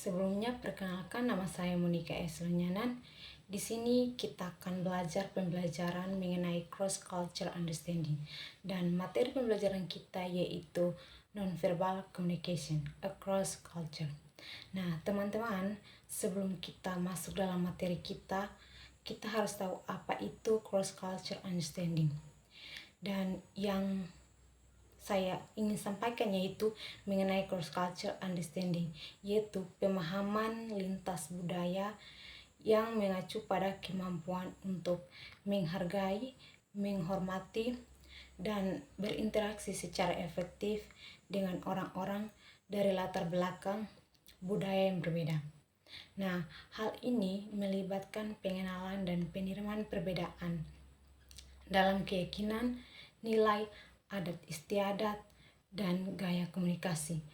Sebelumnya, perkenalkan nama saya Monica Eslonyanan. Di sini kita akan belajar pembelajaran mengenai cross culture understanding, dan materi pembelajaran kita yaitu nonverbal communication across culture. Nah, teman-teman, sebelum kita masuk dalam materi kita harus tahu apa itu cross culture understanding. Dan yang saya ingin sampaikan yaitu mengenai cross culture understanding, yaitu pemahaman lintas budaya yang mengacu pada kemampuan untuk menghargai, menghormati, dan berinteraksi secara efektif dengan orang-orang dari latar belakang budaya yang berbeda. Nah, hal ini melibatkan pengenalan dan penerimaan perbedaan dalam keyakinan, nilai, adat istiadat, dan gaya komunikasi,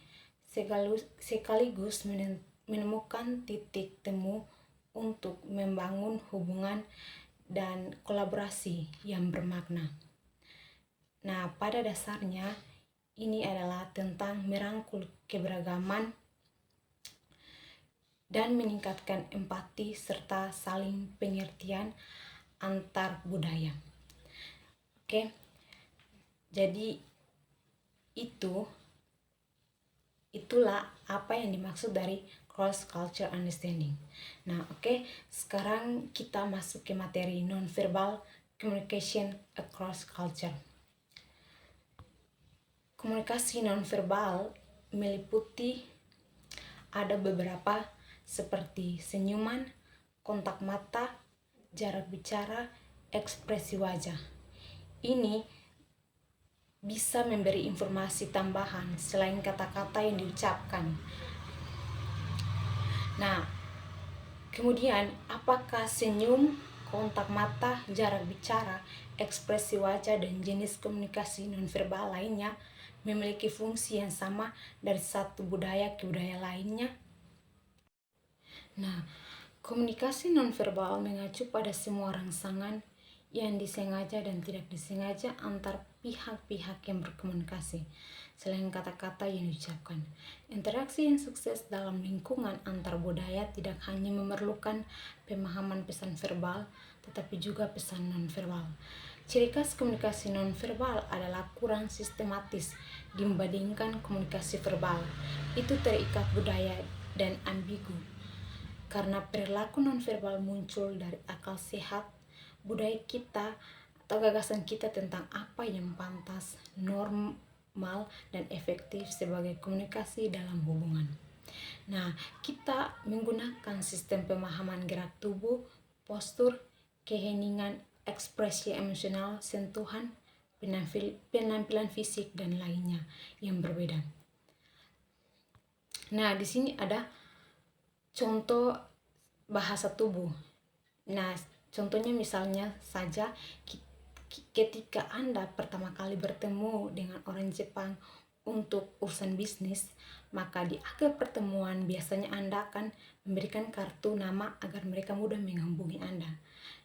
sekaligus menemukan titik temu untuk membangun hubungan dan kolaborasi yang bermakna. Nah, pada dasarnya ini adalah tentang merangkul keberagaman dan meningkatkan empati serta saling pengertian antar budaya. Oke, jadi itulah apa yang dimaksud dari cross culture understanding. Nah, oke, sekarang kita masuk ke materi nonverbal communication across culture. Komunikasi nonverbal meliputi ada beberapa seperti senyuman, kontak mata, jarak bicara, ekspresi wajah. Ini bisa memberi informasi tambahan selain kata-kata yang diucapkan. Nah, kemudian apakah senyum, kontak mata, jarak bicara, ekspresi wajah, dan jenis komunikasi nonverbal lainnya memiliki fungsi yang sama dari satu budaya ke budaya lainnya? Nah, komunikasi nonverbal mengacu pada semua rangsangan yang disengaja dan tidak disengaja antar pihak-pihak yang berkomunikasi, selain kata-kata yang diucapkan. Interaksi yang sukses dalam lingkungan antar budaya tidak hanya memerlukan pemahaman pesan verbal, tetapi juga pesan nonverbal. Ciri khas komunikasi nonverbal adalah kurang sistematis dibandingkan komunikasi verbal. Itu terikat budaya dan ambigu. Karena perilaku nonverbal muncul dari akal sehat, budaya kita atau gagasan kita tentang apa yang pantas, normal, dan efektif sebagai komunikasi dalam hubungan. Nah, kita menggunakan sistem pemahaman gerak tubuh, postur, keheningan, ekspresi emosional, sentuhan, penampilan fisik, dan lainnya yang berbeda. Nah, di sini ada contoh bahasa tubuh. Nah, contohnya misalnya saja ketika Anda pertama kali bertemu dengan orang Jepang untuk urusan bisnis, maka di akhir pertemuan biasanya Anda akan memberikan kartu nama agar mereka mudah menghubungi Anda.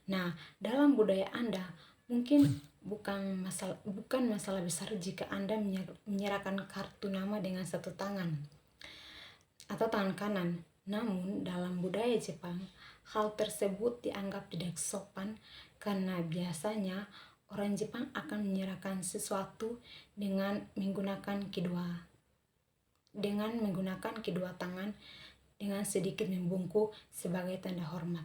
Nah, dalam budaya Anda mungkin bukan masalah besar jika Anda menyerahkan kartu nama dengan satu tangan atau tangan kanan. Namun, dalam budaya Jepang, hal tersebut dianggap tidak sopan karena biasanya orang Jepang akan menyerahkan sesuatu dengan menggunakan kedua tangan dengan sedikit membungkuk sebagai tanda hormat.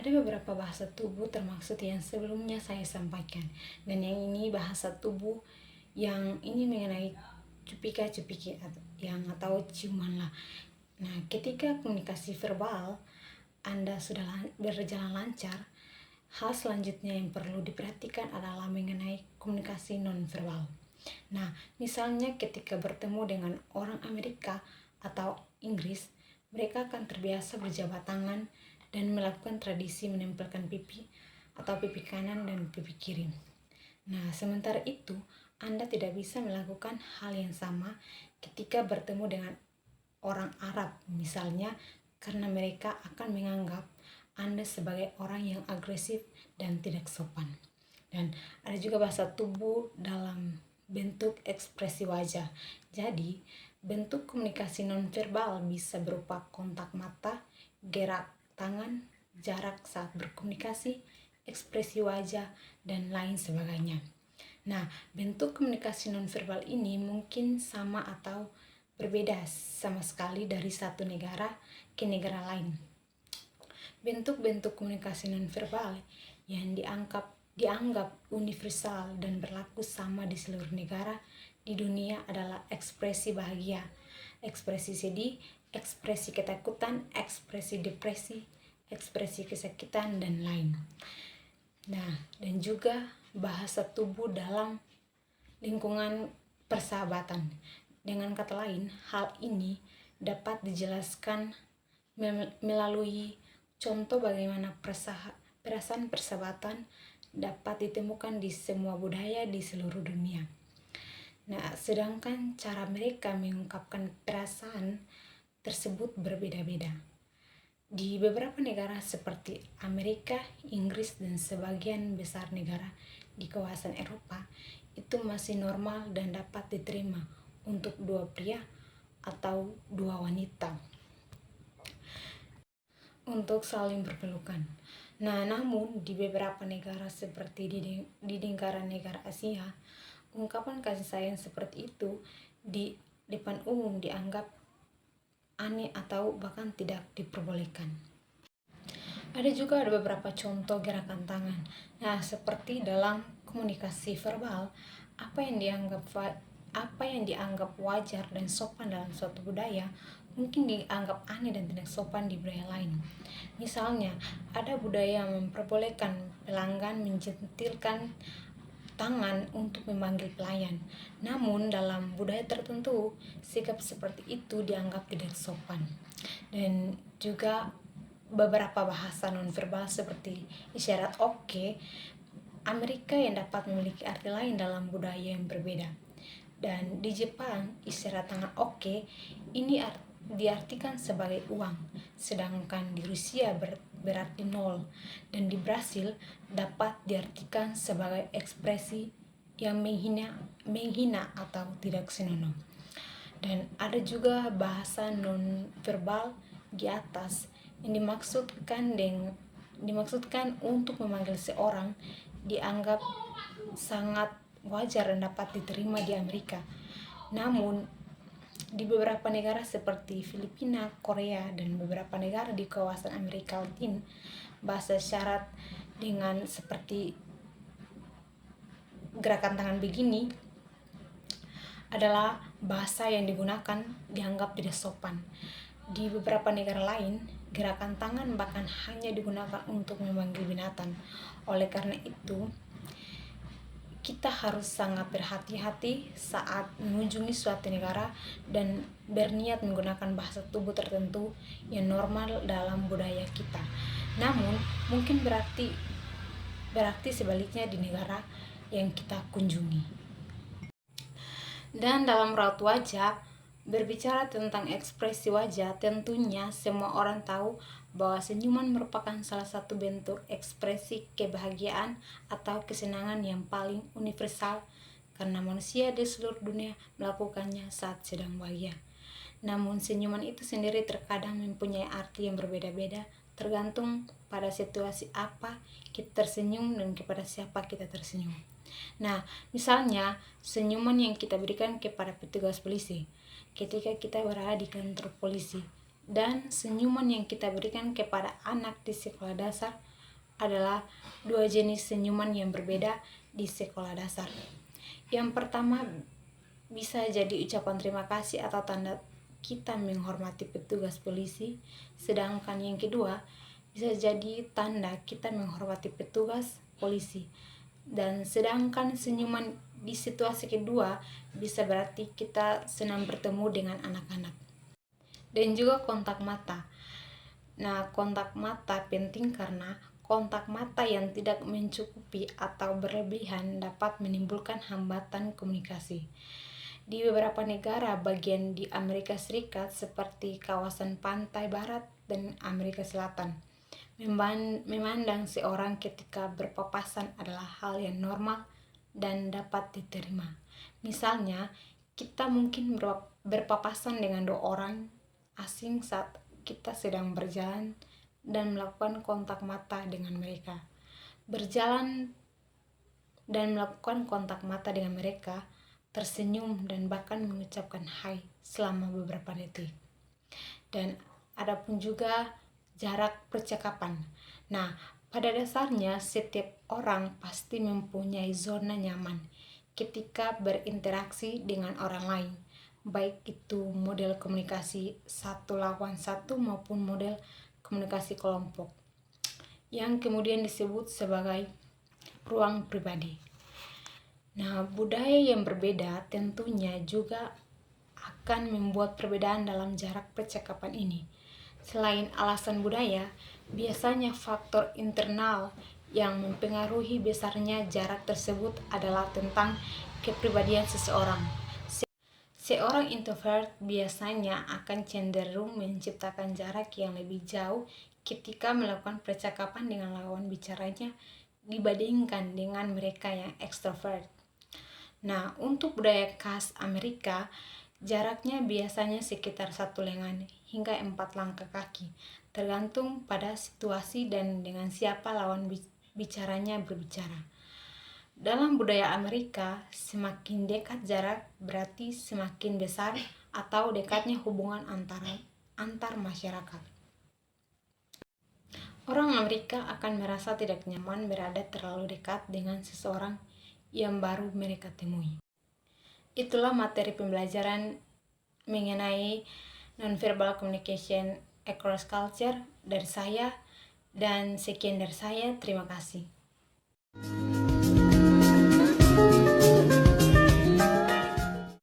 Ada beberapa bahasa tubuh termaksud yang sebelumnya saya sampaikan, dan yang ini bahasa tubuh yang ini mengenai cupika-cupiki atau ciuman lah. Nah, ketika komunikasi verbal Anda sudah berjalan lancar, hal selanjutnya yang perlu diperhatikan adalah mengenai komunikasi nonverbal. Nah, misalnya ketika bertemu dengan orang Amerika atau Inggris, mereka akan terbiasa berjabat tangan dan melakukan tradisi menempelkan pipi atau pipi kanan dan pipi kiri. Nah, sementara itu, Anda tidak bisa melakukan hal yang sama ketika bertemu dengan orang Arab misalnya, karena mereka akan menganggap Anda sebagai orang yang agresif dan tidak sopan. Dan ada juga bahasa tubuh dalam bentuk ekspresi wajah. Jadi, Bentuk komunikasi nonverbal bisa berupa kontak mata, gerak tangan, jarak saat berkomunikasi, ekspresi wajah, dan lain sebagainya. Nah, bentuk komunikasi nonverbal ini mungkin sama atau berbeda sama sekali dari satu negara ke negara lain. Bentuk-bentuk komunikasi nonverbal yang dianggap universal dan berlaku sama di seluruh negara di dunia adalah ekspresi bahagia, ekspresi sedih, ekspresi ketakutan, ekspresi depresi, ekspresi kesakitan, dan lain. Nah, dan juga bahasa tubuh dalam lingkungan persahabatan. Dengan kata lain, hal ini dapat dijelaskan melalui contoh bagaimana perasaan persahabatan dapat ditemukan di semua budaya di seluruh dunia. Nah, sedangkan cara mereka mengungkapkan perasaan tersebut berbeda-beda. Di beberapa negara seperti Amerika, Inggris, dan sebagian besar negara di kawasan Eropa, itu masih normal dan dapat diterima untuk dua pria atau dua wanita untuk saling berpelukan. Nah, namun di beberapa negara seperti di lingkaran negara Asia, ungkapan kasih sayang seperti itu di depan umum dianggap aneh atau bahkan tidak diperbolehkan. Ada juga beberapa contoh gerakan tangan. Nah, seperti dalam komunikasi verbal, apa yang dianggap wajar dan sopan dalam suatu budaya mungkin dianggap aneh dan tidak sopan di budaya lain. Misalnya, ada budaya yang memperbolehkan pelanggan menjentilkan tangan untuk memanggil pelayan. Namun dalam budaya tertentu, sikap seperti itu dianggap tidak sopan. Dan juga beberapa bahasa nonverbal seperti isyarat oke Amerika yang dapat memiliki arti lain dalam budaya yang berbeda. Dan di Jepang, isyarat tangan oke ini diartikan sebagai uang, sedangkan di Rusia berarti nol, dan di Brasil dapat diartikan sebagai ekspresi yang menghina atau tidak senonoh. Dan ada juga bahasa non-verbal di atas yang dimaksudkan untuk memanggil seorang dianggap sangat wajar dan dapat diterima di Amerika. Namun di beberapa negara seperti Filipina, Korea, dan beberapa negara di kawasan Amerika Latin, bahasa isyarat dengan seperti gerakan tangan begini adalah bahasa yang digunakan dianggap tidak sopan. Di beberapa negara lain, gerakan tangan bahkan hanya digunakan untuk memanggil binatang. Oleh karena itu, kita harus sangat berhati-hati saat mengunjungi suatu negara dan berniat menggunakan bahasa tubuh tertentu yang normal dalam budaya kita. Namun, mungkin berarti sebaliknya di negara yang kita kunjungi. Dan dalam raut wajah, berbicara tentang ekspresi wajah, tentunya semua orang tahu bahwa senyuman merupakan salah satu bentuk ekspresi kebahagiaan atau kesenangan yang paling universal karena manusia di seluruh dunia melakukannya saat sedang bahagia. Namun senyuman itu sendiri terkadang mempunyai arti yang berbeda-beda tergantung pada situasi apa kita tersenyum dan kepada siapa kita tersenyum. Nah, misalnya senyuman yang kita berikan kepada petugas polisi ketika kita berada di kantor polisi dan senyuman yang kita berikan kepada anak di sekolah dasar adalah dua jenis senyuman yang berbeda di sekolah dasar. Yang pertama bisa jadi ucapan terima kasih atau tanda kita menghormati petugas polisi, sedangkan yang kedua bisa jadi tanda kita menghormati petugas polisi. Dan sedangkan senyuman di situasi kedua bisa berarti kita senang bertemu dengan anak-anak. Dan juga kontak mata. Nah, kontak mata penting karena kontak mata yang tidak mencukupi atau berlebihan dapat menimbulkan hambatan komunikasi. Di beberapa negara bagian di Amerika Serikat seperti kawasan pantai barat dan Amerika Selatan, memandang seorang ketika berpapasan adalah hal yang normal dan dapat diterima. Misalnya, kita mungkin berpapasan dengan dua orang asing saat kita sedang berjalan dan melakukan kontak mata dengan mereka. Berjalan dan melakukan kontak mata dengan mereka, tersenyum dan bahkan mengucapkan hai selama beberapa detik. Dan ada pun juga jarak percakapan. Nah, pada dasarnya setiap orang pasti mempunyai zona nyaman ketika berinteraksi dengan orang lain, baik itu model komunikasi satu lawan satu maupun model komunikasi kelompok, yang kemudian disebut sebagai ruang pribadi. Nah, budaya yang berbeda tentunya juga akan membuat perbedaan dalam jarak percakapan ini. Selain alasan budaya, biasanya faktor internal yang mempengaruhi besarnya jarak tersebut adalah tentang kepribadian seseorang. Seorang introvert biasanya akan cenderung menciptakan jarak yang lebih jauh ketika melakukan percakapan dengan lawan bicaranya dibandingkan dengan mereka yang ekstrovert. Nah, untuk budaya khas Amerika, jaraknya biasanya sekitar 1 lengan hingga 4 langkah kaki, tergantung pada situasi dan dengan siapa lawan bicaranya berbicara. Dalam budaya Amerika, semakin dekat jarak berarti semakin besar atau dekatnya hubungan antar masyarakat. Orang Amerika akan merasa tidak nyaman berada terlalu dekat dengan seseorang yang baru mereka temui. Itulah materi pembelajaran mengenai nonverbal communication across culture dari saya, dan sekian dari saya. Terima kasih.